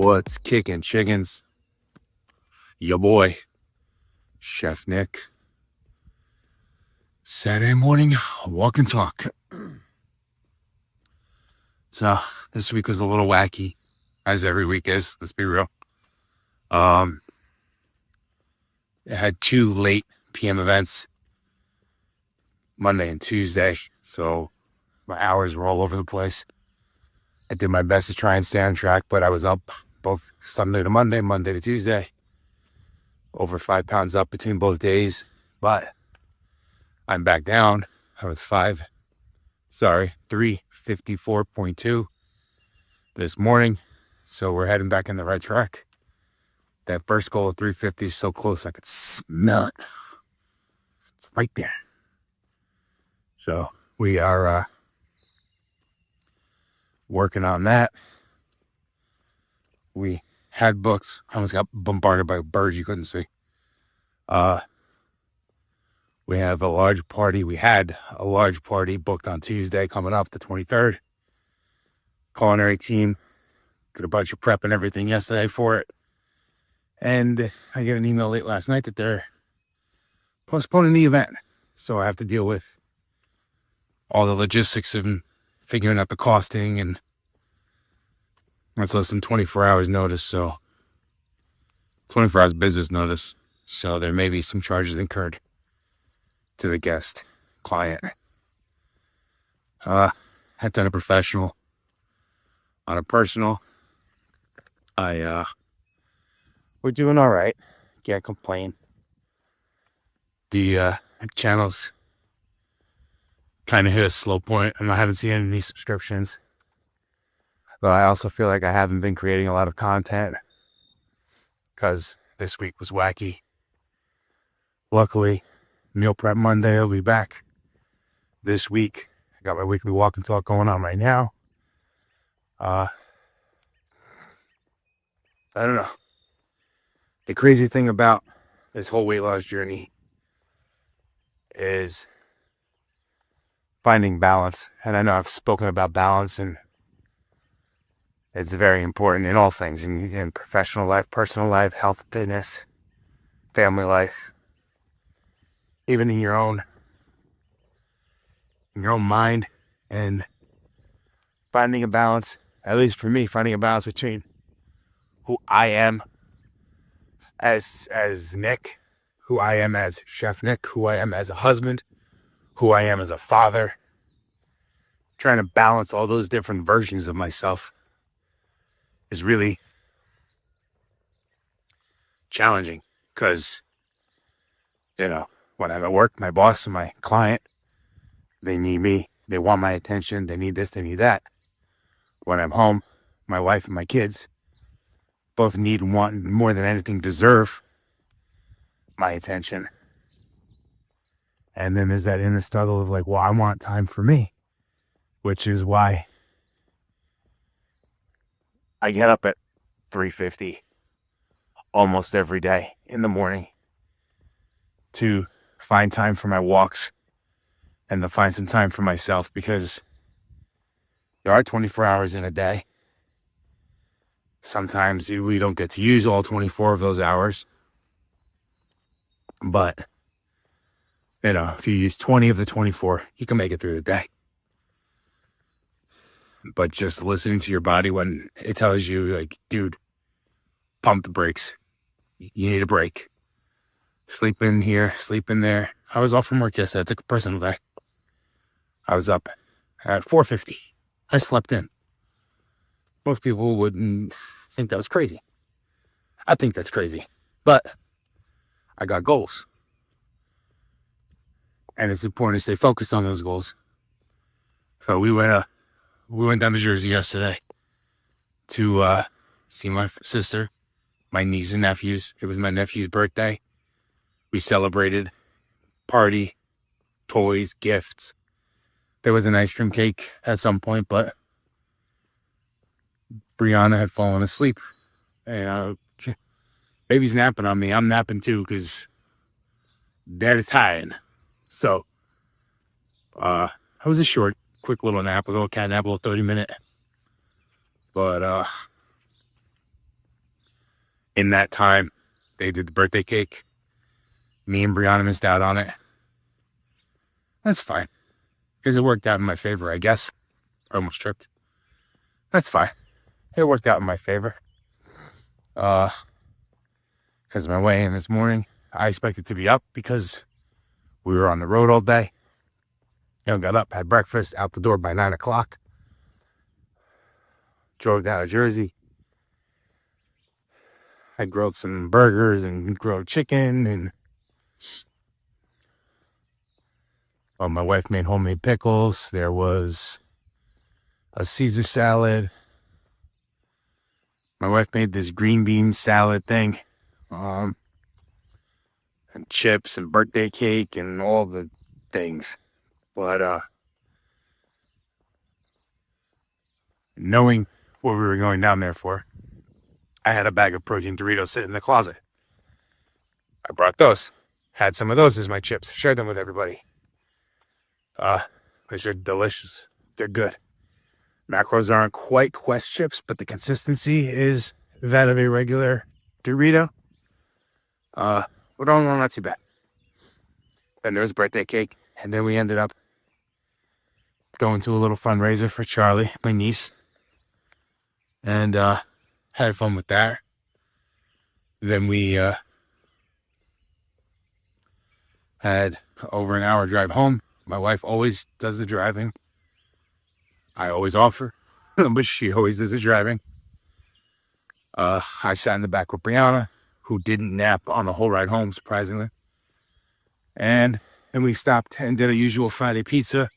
What's kicking, chickens? Your boy, Chef Nick. Saturday morning walk and talk. So this week was a little wacky, as every week is. Let's be real. I had 2 late PM events, Monday and Tuesday, so my hours were all over the place. I did my best to try and stay on track, but I was up both Sunday to Monday, Monday to Tuesday. Over 5 pounds up between both days, but I'm back down. I was 354.2 this morning, so we're heading back in the right track. That first goal of 350 is so close, I could smell it. It's right there. So we are working on that. We had books. I almost got bombarded by birds you couldn't see. We had a large party booked on Tuesday coming up, the 23rd. Culinary team did a bunch of prep and everything yesterday for it. And I get an email late last night that they're postponing the event. So I have to deal with all the logistics and figuring out the costing, and that's less than 24 hours notice. So 24 hours business notice. So there may be some charges incurred to the guest client. Had done a professional. On a personal, we're doing all right. Can't complain. The channel's kind of hit a slow point, and I haven't seen any subscriptions. But I also feel like I haven't been creating a lot of content because this week was wacky. Luckily, Meal Prep Monday will be back this week. I got my weekly walk and talk going on right now. I don't know. The crazy thing about this whole weight loss journey is finding balance. And I know I've spoken about balance, and it's very important in all things, in professional life, personal life, health, fitness, family life, even in your own mind, and finding a balance, at least for me, finding a balance between who I am as Nick, who I am as Chef Nick, who I am as a husband, who I am as a father. Trying to balance all those different versions of myself is really challenging, because, when I'm at work, my boss and my client, they need me, they want my attention, they need this, they need that. When I'm home, my wife and my kids both need and want, more than anything, deserve my attention. And then there's that inner struggle of like, well, I want time for me, which is why I get up at 3:50 almost every day in the morning to find time for my walks and to find some time for myself, because there are 24 hours in a day. Sometimes we don't get to use all 24 of those hours. But, if you use 20 of the 24, you can make it through the day. But just listening to your body when it tells you, like, dude, pump the brakes. You need a break. Sleep in here, sleep in there. I was off from work yesterday. I took a personal day. I was up at 4:50. I slept in. Most people wouldn't think that was crazy. I think that's crazy. But I got goals. And it's important to stay focused on those goals. So we went down to Jersey yesterday to see my sister, my niece and nephews. It was my nephew's birthday. We celebrated, party, toys, gifts. There was an ice cream cake at some point, but Brianna had fallen asleep. And baby's napping on me. I'm napping too, because dad is tired. So it was a short, quick little nap, a little cat nap, a little 30-minute. But In that time, they did the birthday cake. Me and Brianna missed out on it. That's fine. Because it worked out in my favor, I guess. I almost tripped. That's fine. It worked out in my favor. Because my weigh-in this morning, I expected to be up because we were on the road all day. Got up, had breakfast, out the door by 9 o'clock. Drove down to Jersey. I grilled some burgers and grilled chicken, and my wife made homemade pickles. There was a Caesar salad. My wife made this green bean salad thing, and chips and birthday cake and all the things. But knowing what we were going down there for, I had a bag of protein Doritos sitting in the closet. I brought those. Had some of those as my chips. Shared them with everybody. Which are delicious. They're good. Macros aren't quite Quest chips, but the consistency is that of a regular Dorito. But all in all, not too bad. Then there was birthday cake, and then we ended up going to a little fundraiser for Charlie, my niece, and had fun with that. Then we had over an hour drive home. My wife always does the driving. I always offer, but she always does the driving. I sat in the back with Brianna, who didn't nap on the whole ride home, surprisingly. And we stopped and did a usual Friday pizza.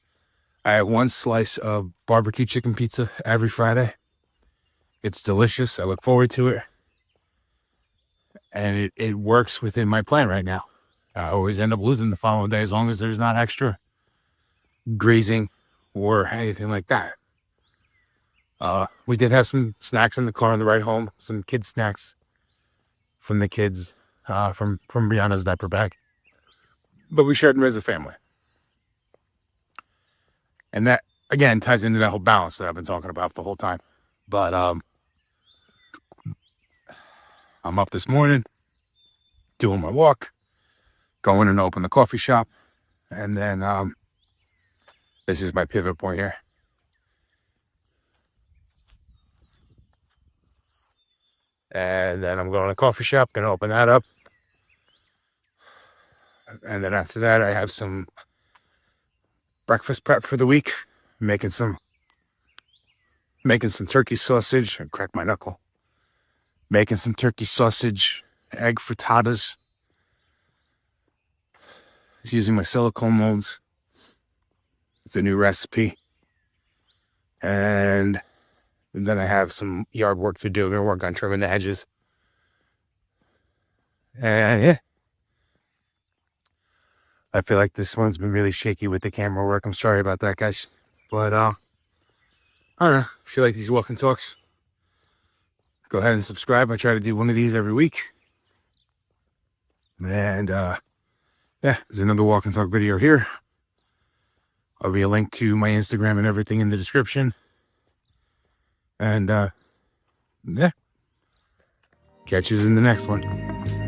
I had one slice of barbecue chicken pizza every Friday. It's delicious. I look forward to it. And it works within my plan right now. I always end up losing the following day as long as there's not extra grazing or anything like that. We did have some snacks in the car on the ride home, some kids snacks from the kids, from Brianna's diaper bag. But we shared them as a family. And that, again, ties into that whole balance that I've been talking about the whole time. But I'm up this morning, doing my walk, going and open the coffee shop, and then this is my pivot point here. And then I'm going to the coffee shop, gonna open that up. And then after that, I have some breakfast prep for the week. Making some turkey sausage. I cracked my knuckle. Making some turkey sausage, egg frittatas. Just using my silicone molds. It's a new recipe. And then I have some yard work to do. I'm gonna work on trimming the hedges. And yeah. I feel like this one's been really shaky with the camera work. I'm sorry about that, guys. But I don't know. If you like these walk and talks, go ahead and subscribe. I try to do one of these every week. And yeah, there's another walk and talk video here. I'll be a link to my Instagram and everything in the description. And yeah, catch you in the next one.